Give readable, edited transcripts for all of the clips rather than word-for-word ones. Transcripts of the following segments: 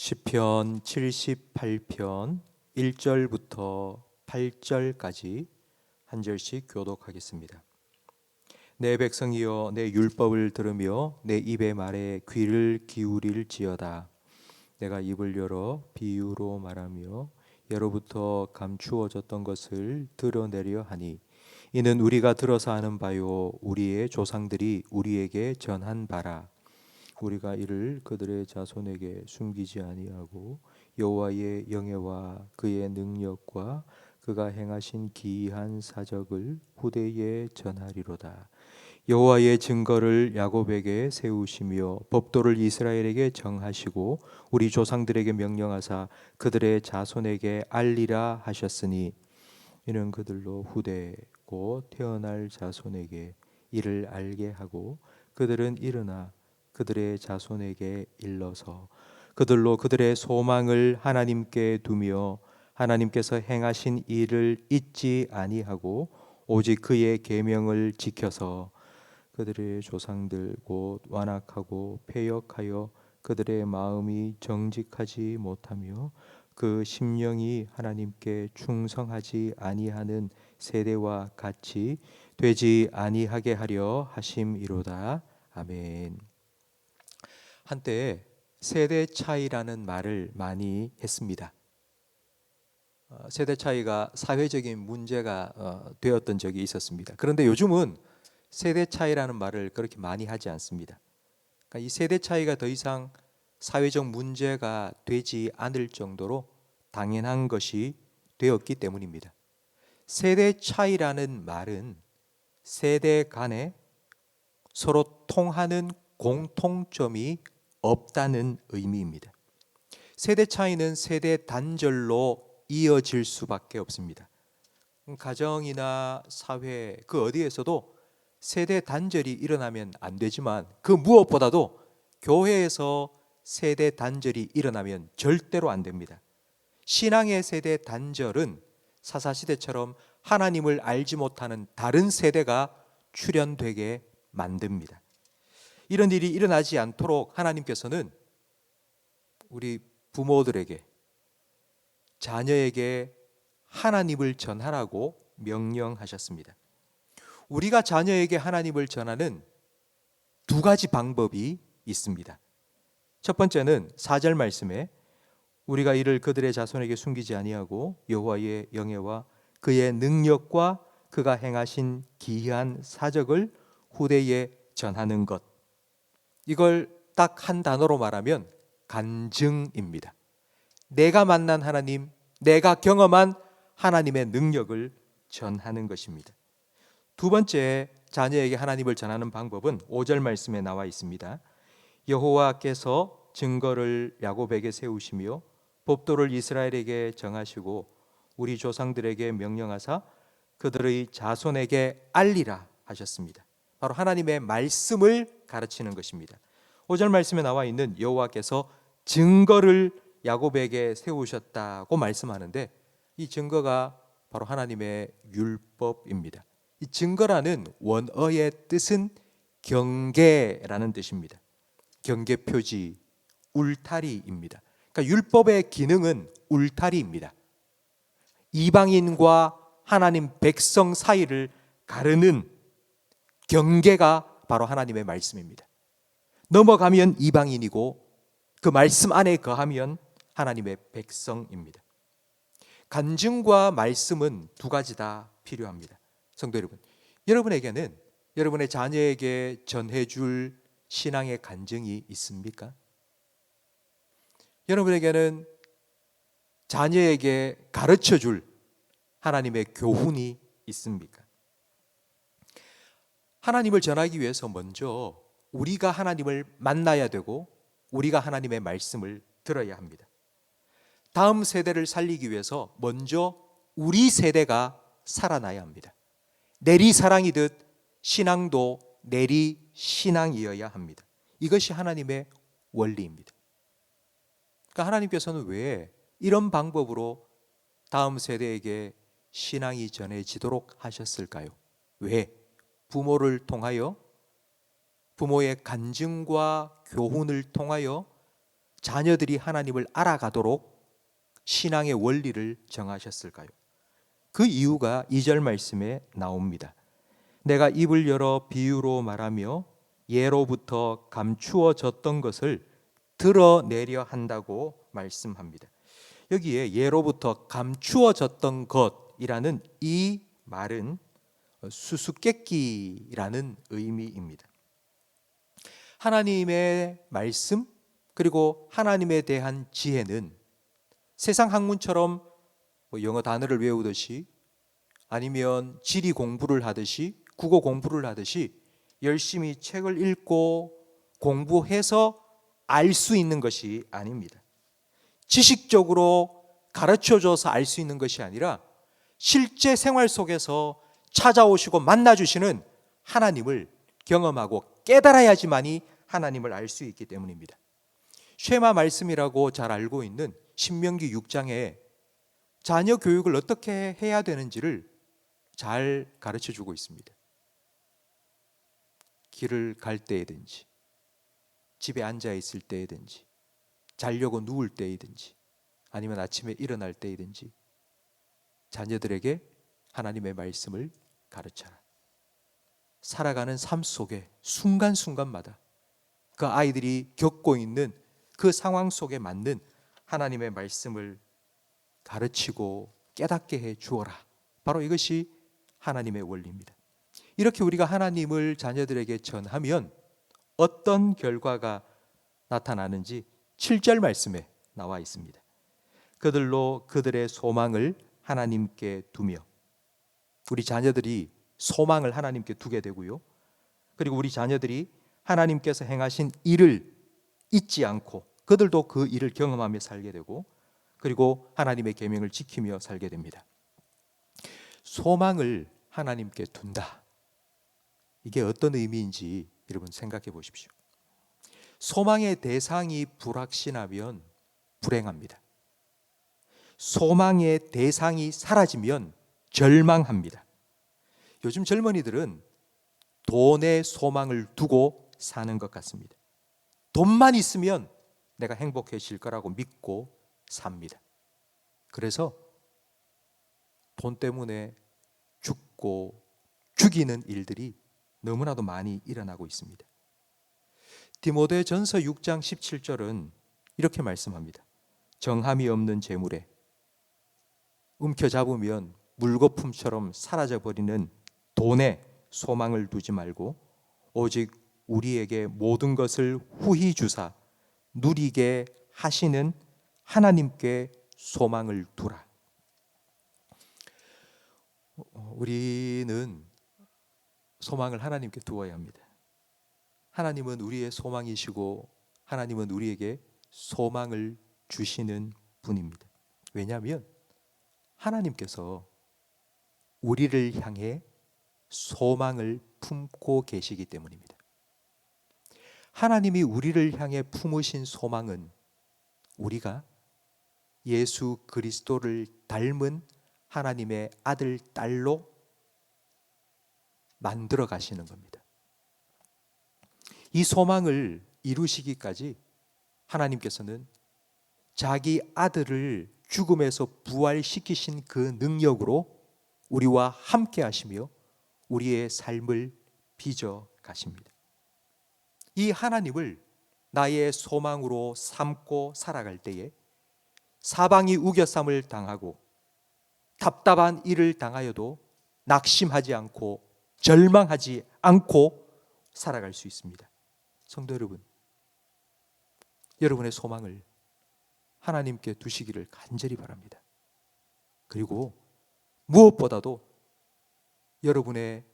시편 78편 1절부터 8절까지 한 절씩 교독하겠습니다. 내 백성이여 내 율법을 들으며 내 입의 말에 귀를 기울일지어다. 내가 입을 열어 비유로 말하며 예로부터 감추어졌던 것을 드러내려 하니 이는 우리가 들어서 아는 바요 우리의 조상들이 우리에게 전한 바라. 우리가 이를 그들의 자손에게 숨기지 아니하고 여호와의 영예와 그의 능력과 그가 행하신 기이한 사적을 후대에 전하리로다. 여호와의 증거를 야곱에게 세우시며 법도를 이스라엘에게 정하시고 우리 조상들에게 명령하사 그들의 자손에게 알리라 하셨으니 이는 그들로 후대 곧 태어날 자손에게 이를 알게 하고 그들은 일어나 그들의 자손에게 일러서 그들로 그들의 소망을 하나님께 두며 하나님께서 행하신 일을 잊지 아니하고 오직 그의 계명을 지켜서 그들의 조상들 곧 완악하고 패역하여 그들의 마음이 정직하지 못하며 그 심령이 하나님께 충성하지 아니하는 세대와 같이 되지 아니하게 하려 하심이로다. 아멘. 한때 세대 차이라는 말을 많이 했습니다. 세대 차이가 사회적인 문제가 되었던 적이 있었습니다. 그런데 요즘은 세대 차이라는 말을 그렇게 많이 하지 않습니다. 그러니까 이 세대 차이가 더 이상 사회적 문제가 되지 않을 정도로 당연한 것이 되었기 때문입니다. 세대 차이라는 말은 세대 간에 서로 통하는 공통점이 없다는 의미입니다. 세대 차이는 세대 단절로 이어질 수밖에 없습니다. 가정이나 사회 그 어디에서도 세대 단절이 일어나면 안 되지만 그 무엇보다도 교회에서 세대 단절이 일어나면 절대로 안 됩니다. 신앙의 세대 단절은 사사시대처럼 하나님을 알지 못하는 다른 세대가 출현되게 만듭니다. 이런 일이 일어나지 않도록 하나님께서는 우리 부모들에게 자녀에게 하나님을 전하라고 명령하셨습니다. 우리가 자녀에게 하나님을 전하는 두 가지 방법이 있습니다. 첫 번째는 4절 말씀에 우리가 이를 그들의 자손에게 숨기지 아니하고 여호와의 영예와 그의 능력과 그가 행하신 기이한 사적을 후대에 전하는 것. 이걸 딱 한 단어로 말하면 간증입니다. 내가 만난 하나님, 내가 경험한 하나님의 능력을 전하는 것입니다. 두 번째 자녀에게 하나님을 전하는 방법은 5절 말씀에 나와 있습니다. 여호와께서 증거를 야곱에게 세우시며 법도를 이스라엘에게 정하시고 우리 조상들에게 명령하사 그들의 자손에게 알리라 하셨습니다. 바로 하나님의 말씀을 가르치는 것입니다. 5절 말씀에 나와 있는 여호와께서 증거를 야곱에게 세우셨다고 말씀하는데 이 증거가 바로 하나님의 율법입니다. 이 증거라는 원어의 뜻은 경계라는 뜻입니다. 경계 표지, 울타리입니다. 그러니까 율법의 기능은 울타리입니다. 이방인과 하나님 백성 사이를 가르는 경계가 바로 하나님의 말씀입니다. 넘어가면 이방인이고 그 말씀 안에 거하면 하나님의 백성입니다. 간증과 말씀은 두 가지 다 필요합니다. 성도 여러분, 여러분에게는 여러분의 자녀에게 전해줄 신앙의 간증이 있습니까? 여러분에게는 자녀에게 가르쳐줄 하나님의 교훈이 있습니까? 하나님을 전하기 위해서 먼저 우리가 하나님을 만나야 되고 우리가 하나님의 말씀을 들어야 합니다. 다음 세대를 살리기 위해서 먼저 우리 세대가 살아나야 합니다. 내리사랑이듯 신앙도 내리신앙이어야 합니다. 이것이 하나님의 원리입니다. 그러니까 하나님께서는 왜 이런 방법으로 다음 세대에게 신앙이 전해지도록 하셨을까요? 왜? 부모를 통하여, 부모의 간증과 교훈을 통하여 자녀들이 하나님을 알아가도록 신앙의 원리를 정하셨을까요? 그 이유가 2절 말씀에 나옵니다. 내가 입을 열어 비유로 말하며 예로부터 감추어졌던 것을 드러내려 한다고 말씀합니다. 여기에 예로부터 감추어졌던 것이라는 이 말은 수수께끼라는 의미입니다. 하나님의 말씀 그리고 하나님에 대한 지혜는 세상 학문처럼 영어 단어를 외우듯이 아니면 지리 공부를 하듯이 국어 공부를 하듯이 열심히 책을 읽고 공부해서 알 수 있는 것이 아닙니다. 지식적으로 가르쳐줘서 알 수 있는 것이 아니라 실제 생활 속에서 찾아오시고 만나주시는 하나님을 경험하고 깨달아야지만이 하나님을 알 수 있기 때문입니다. 쉐마 말씀이라고 잘 알고 있는 신명기 6장에 자녀 교육을 어떻게 해야 되는지를 잘 가르쳐주고 있습니다. 길을 갈 때이든지 집에 앉아 있을 때이든지 자려고 누울 때이든지 아니면 아침에 일어날 때이든지 자녀들에게 하나님의 말씀을 가르쳐라. 살아가는 삶 속에 순간순간마다 그 아이들이 겪고 있는 그 상황 속에 맞는 하나님의 말씀을 가르치고 깨닫게 해 주어라. 바로 이것이 하나님의 원리입니다. 이렇게 우리가 하나님을 자녀들에게 전하면 어떤 결과가 나타나는지 7절 말씀에 나와 있습니다. 그들로 그들의 소망을 하나님께 두며, 우리 자녀들이 소망을 하나님께 두게 되고요. 그리고 우리 자녀들이 하나님께서 행하신 일을 잊지 않고 그들도 그 일을 경험하며 살게 되고, 그리고 하나님의 계명을 지키며 살게 됩니다. 소망을 하나님께 둔다. 이게 어떤 의미인지 여러분 생각해 보십시오. 소망의 대상이 불확신하면 불행합니다. 소망의 대상이 사라지면 절망합니다. 요즘 젊은이들은 돈에 소망을 두고 사는 것 같습니다. 돈만 있으면 내가 행복해질 거라고 믿고 삽니다. 그래서 돈 때문에 죽고 죽이는 일들이 너무나도 많이 일어나고 있습니다. 디모데전서 6장 17절은 이렇게 말씀합니다. 정함이 없는 재물에 움켜잡으면 물거품처럼 사라져버리는 돈에 소망을 두지 말고 오직 우리에게 모든 것을 후히 주사 누리게 하시는 하나님께 소망을 두라. 우리는 소망을 하나님께 두어야 합니다. 하나님은 우리의 소망이시고 하나님은 우리에게 소망을 주시는 분입니다. 왜냐하면 하나님께서 우리를 향해 소망을 품고 계시기 때문입니다. 하나님이 우리를 향해 품으신 소망은 우리가 예수 그리스도를 닮은 하나님의 아들, 딸로 만들어 가시는 겁니다. 이 소망을 이루시기까지 하나님께서는 자기 아들을 죽음에서 부활시키신 그 능력으로 우리와 함께 하시며 우리의 삶을 빚어 가십니다. 이 하나님을 나의 소망으로 삼고 살아갈 때에 사방이 우겨쌈을 당하고 답답한 일을 당하여도 낙심하지 않고 절망하지 않고 살아갈 수 있습니다. 성도 여러분, 여러분의 소망을 하나님께 두시기를 간절히 바랍니다. 그리고 무엇보다도 여러분의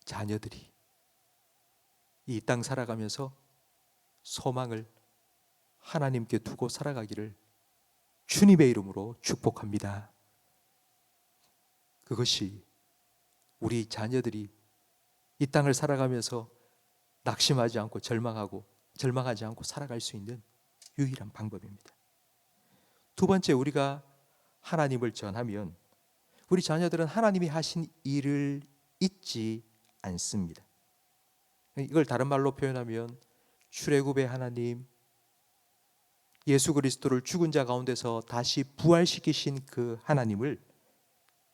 자녀들이 이 땅 살아가면서 소망을 하나님께 두고 살아가기를 주님의 이름으로 축복합니다. 그것이 우리 자녀들이 이 땅을 살아가면서 낙심하지 않고 절망하지 않고 살아갈 수 있는 유일한 방법입니다. 두 번째, 우리가 하나님을 전하면 우리 자녀들은 하나님이 하신 일을 잊지 않습니다. 이걸 다른 말로 표현하면 출애굽의 하나님, 예수 그리스도를 죽은 자 가운데서 다시 부활시키신 그 하나님을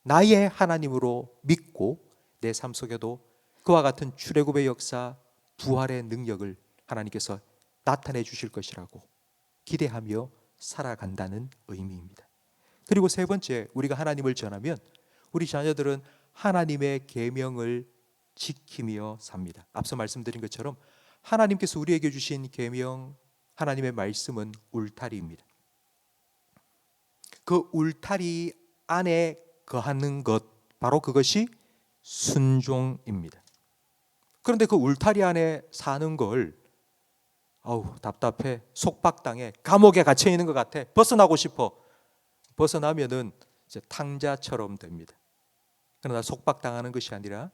나의 하나님으로 믿고 내 삶 속에도 그와 같은 출애굽의 역사, 부활의 능력을 하나님께서 나타내 주실 것이라고 기대하며 살아간다는 의미입니다. 그리고 세 번째, 우리가 하나님을 전하면 우리 자녀들은 하나님의 계명을 지키며 삽니다. 앞서 말씀드린 것처럼 하나님께서 우리에게 주신 계명, 하나님의 말씀은 울타리입니다. 그 울타리 안에 거하는 것, 바로 그것이 순종입니다. 그런데 그 울타리 안에 사는 걸 답답해, 속박당해, 감옥에 갇혀 있는 것 같아, 벗어나고 싶어. 벗어나면은 이제 탕자처럼 됩니다. 그러나 속박당하는 것이 아니라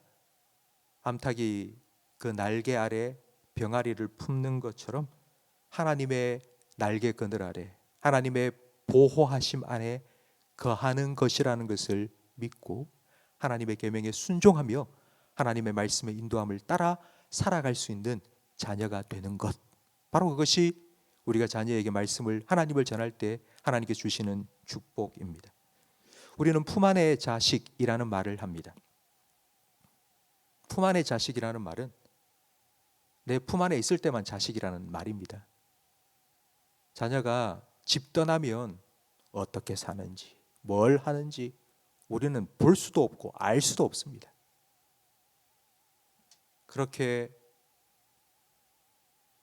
암탉이 그 날개 아래 병아리를 품는 것처럼 하나님의 날개 그늘 아래, 하나님의 보호하심 안에 거하는 것이라는 것을 믿고 하나님의 계명에 순종하며 하나님의 말씀의 인도함을 따라 살아갈 수 있는 자녀가 되는 것, 바로 그것이 우리가 자녀에게 말씀을, 하나님을 전할 때 하나님께 주시는 축복입니다. 우리는 품 안의 자식이라는 말을 합니다. 품 안의 자식이라는 말은 내 품 안에 있을 때만 자식이라는 말입니다. 자녀가 집 떠나면 어떻게 사는지, 뭘 하는지 우리는 볼 수도 없고 알 수도 없습니다. 그렇게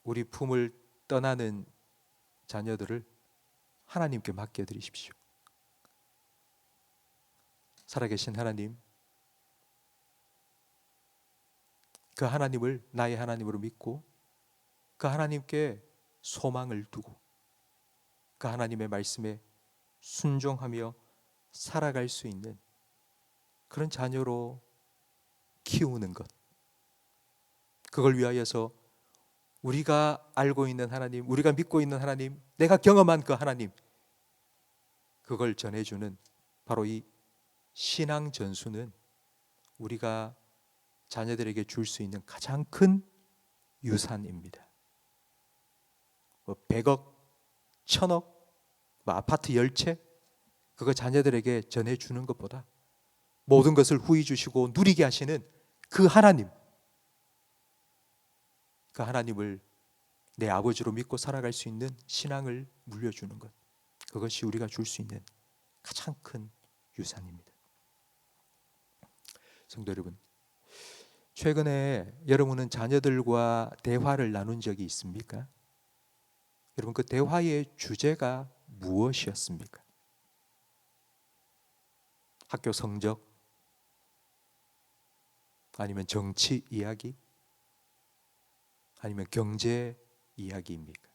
우리 품을 떠나는 자녀들을 하나님께 맡겨드리십시오. 살아계신 하나님, 그 하나님을 나의 하나님으로 믿고 그 하나님께 소망을 두고 그 하나님의 말씀에 순종하며 살아갈 수 있는 그런 자녀로 키우는 것, 그걸 위하여서 우리가 알고 있는 하나님, 우리가 믿고 있는 하나님, 내가 경험한 그 하나님, 그걸 전해주는 바로 이 신앙 전수는 우리가 자녀들에게 줄 수 있는 가장 큰 유산입니다. 100억, 1000억, 아파트 10채, 그거 자녀들에게 전해주는 것보다 모든 것을 후히 주시고 누리게 하시는 그 하나님, 그 하나님을 내 아버지로 믿고 살아갈 수 있는 신앙을 물려주는 것, 그것이 우리가 줄 수 있는 가장 큰 유산입니다. 성도 여러분, 최근에 여러분은 자녀들과 대화를 나눈 적이 있습니까? 여러분, 그 대화의 주제가 무엇이었습니까? 학교 성적? 아니면 정치 이야기? 아니면 경제 이야기입니까?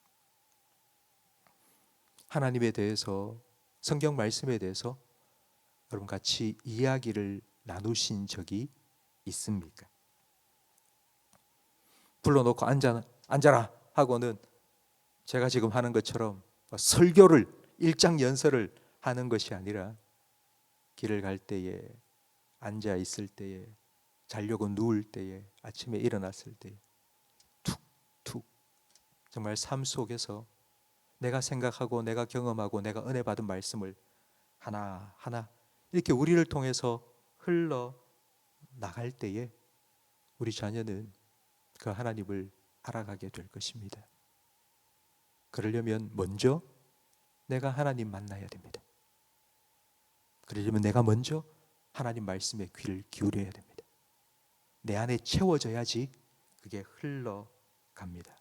하나님에 대해서, 성경 말씀에 대해서 여러분 같이 이야기를 나누신 적이 있습니까? 불러놓고 앉아라 하고는 제가 지금 하는 것처럼 설교를, 일장 연설을 하는 것이 아니라 길을 갈 때에, 앉아 있을 때에, 자려고 누울 때에, 아침에 일어났을 때에 툭툭 정말 삶 속에서 내가 생각하고 내가 경험하고 내가 은혜 받은 말씀을 하나하나 이렇게 우리를 통해서 흘러 나갈 때에 우리 자녀는 그 하나님을 알아가게 될 것입니다. 그러려면 먼저 내가 하나님 만나야 됩니다. 그러려면 내가 먼저 하나님 말씀에 귀를 기울여야 됩니다. 내 안에 채워져야지 그게 흘러갑니다.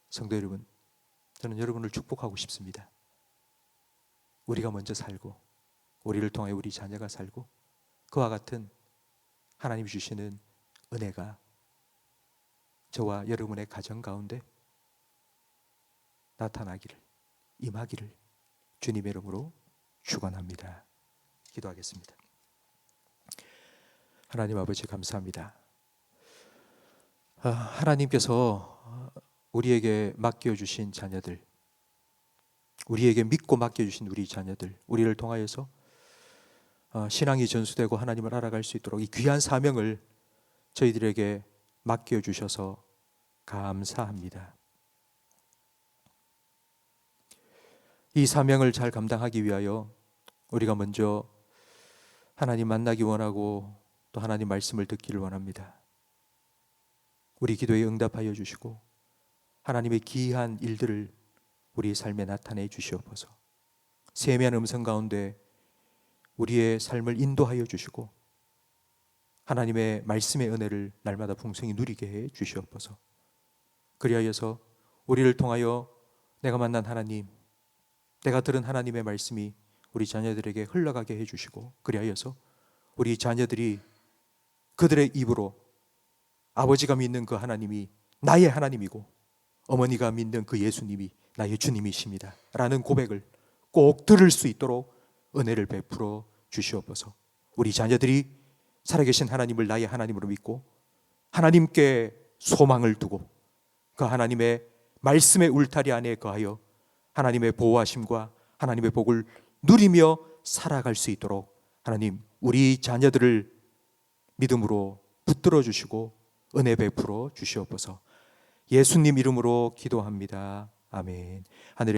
성도 여러분, 저는 여러분을 축복하고 싶습니다. 우리가 먼저 살고 우리를 통해 우리 자녀가 살고 그와 같은 하나님이 주시는 은혜가 저와 여러분의 가정 가운데 나타나기를, 임하기를 주님의 이름으로 축원합니다. 기도하겠습니다. 하나님 아버지, 감사합니다. 하나님께서 우리에게 맡겨주신 자녀들, 우리에게 믿고 맡겨주신 우리 자녀들, 우리를 통하여서 신앙이 전수되고 하나님을 알아갈 수 있도록 이 귀한 사명을 저희들에게 맡겨주셔서 감사합니다. 이 사명을 잘 감당하기 위하여 우리가 먼저 하나님 만나기 원하고 또 하나님 말씀을 듣기를 원합니다. 우리 기도에 응답하여 주시고 하나님의 기이한 일들을 우리 삶에 나타내 주시옵소서. 세미한 음성 가운데 우리의 삶을 인도하여 주시고 하나님의 말씀의 은혜를 날마다 풍성히 누리게 해 주시옵소서. 그리하여서 우리를 통하여 내가 만난 하나님, 내가 들은 하나님의 말씀이 우리 자녀들에게 흘러가게 해주시고, 그리하여서 우리 자녀들이 그들의 입으로 아버지가 믿는 그 하나님이 나의 하나님이고 어머니가 믿는 그 예수님이 나의 주님이십니다 라는 고백을 꼭 들을 수 있도록 은혜를 베풀어 주시옵소서. 우리 자녀들이 살아계신 하나님을 나의 하나님으로 믿고 하나님께 소망을 두고 그 하나님의 말씀의 울타리 안에 거하여 하나님의 보호하심과 하나님의 복을 누리며 살아갈 수 있도록 하나님 우리 자녀들을 믿음으로 붙들어 주시고 은혜 베풀어 주시옵소서. 예수님 이름으로 기도합니다. 아멘. 하늘의